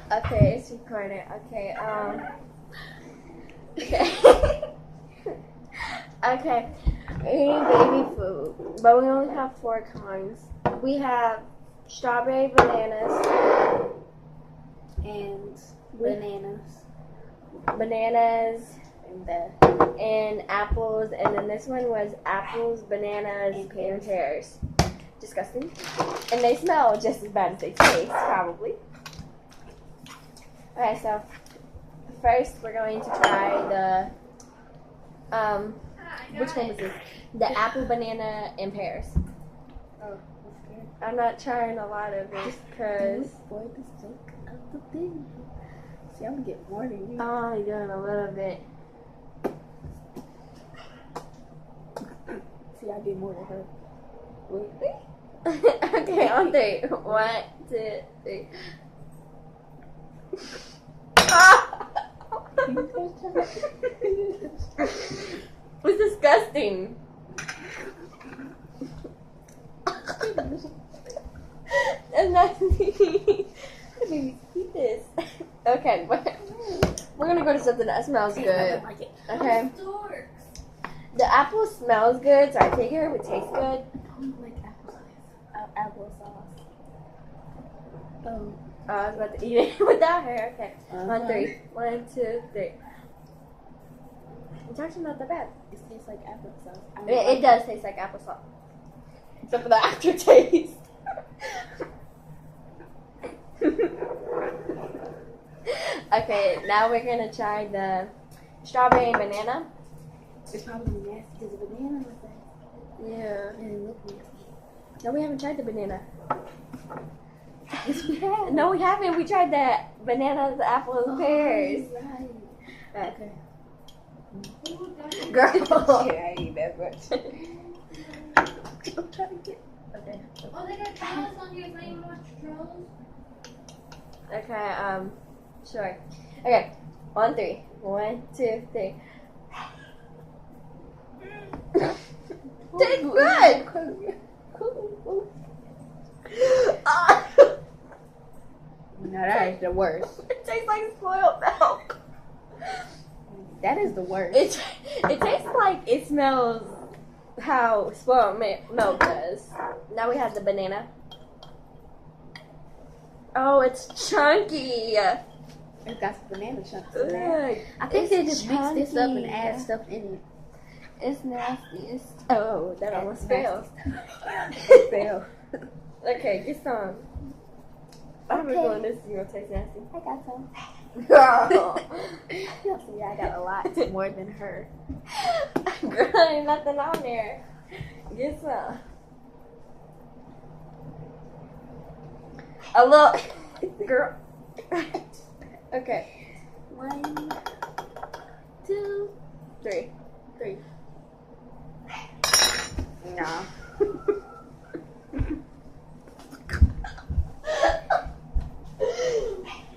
Okay, it's recording. Okay, okay. Okay, we're eating baby food, but we only have 4 kinds. We have strawberry bananas And bananas and apples, and then this one was apples, bananas, and pears. Disgusting. And they smell just as bad as they taste, probably. Okay, so first we're going to try the which one was this? The apple, banana, and pears. Oh, that's good. I'm not trying a lot of this because For the sake of the thing. See, I'm gonna get more than you. I'm only doing a little bit. See, I did more than her. Wait. Okay, on 3. 1, 2, 3. It's disgusting. That's nasty. Baby, eat this. Okay, we're gonna go to something that smells good. Okay. The apple smells good, so I figure it would taste good. I don't like applesauce. Oh, I was about to eat it without her. Okay. On 3. 1, 2, 3. It's actually not that bad. It tastes like applesauce. It does taste like applesauce. Except for the aftertaste. Okay, now we're gonna try the strawberry and banana. It's probably nasty because the banana was that. Yeah. And it looked nasty. No, we haven't tried the banana. Yes, we have. No, we haven't. We tried the bananas, apples, pears. Right. Okay. Girl. Yeah, I ain't that much. I'm trying to get. Okay. Oh, they got colors on here. They watch trolls. Okay, sure. Okay, on 3. 1, 2, 3. Tastes good! No, that is the worst. It tastes like spoiled milk. That is the worst. It tastes like it smells how spoiled milk does. Now we have the banana. Oh, it's chunky. It's got some banana chunks in there. Ugh, I think they it's just mix this up and chunky. add stuff in it. It's nasty. Oh, that almost failed. Fail. Okay, get some. I'm Okay. going this is gonna taste nasty. I got some. Girl. See, I got a lot more than her. Girl, ain't nothing on there. Get some. A little. Girl. Okay. 1, 2, 3. 3. No.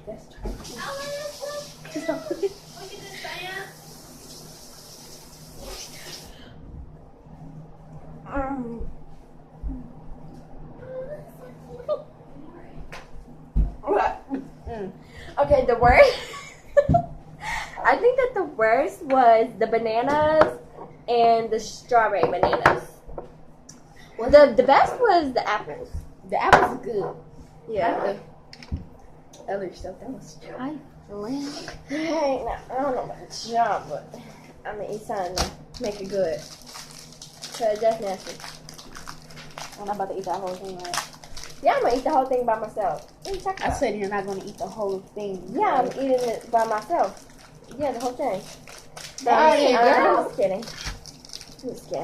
Let's try it. Just don't put it. What? Okay, the worst. I think that the worst was the bananas and the strawberry bananas. Well, the best was the apples. The apples are good. Yeah. The other stuff, that was trifling. Hey, I don't know about the job, but I'm gonna eat something to make it good. Cause that's nasty. I'm not about to eat that whole thing, right? Yeah, I'm gonna eat the whole thing by myself. What are you talking I about? said you're not going to eat the whole thing. Yeah, I'm eating it by myself. Yeah, the whole thing. Dang, I'm girl. just kidding. I'm just kidding.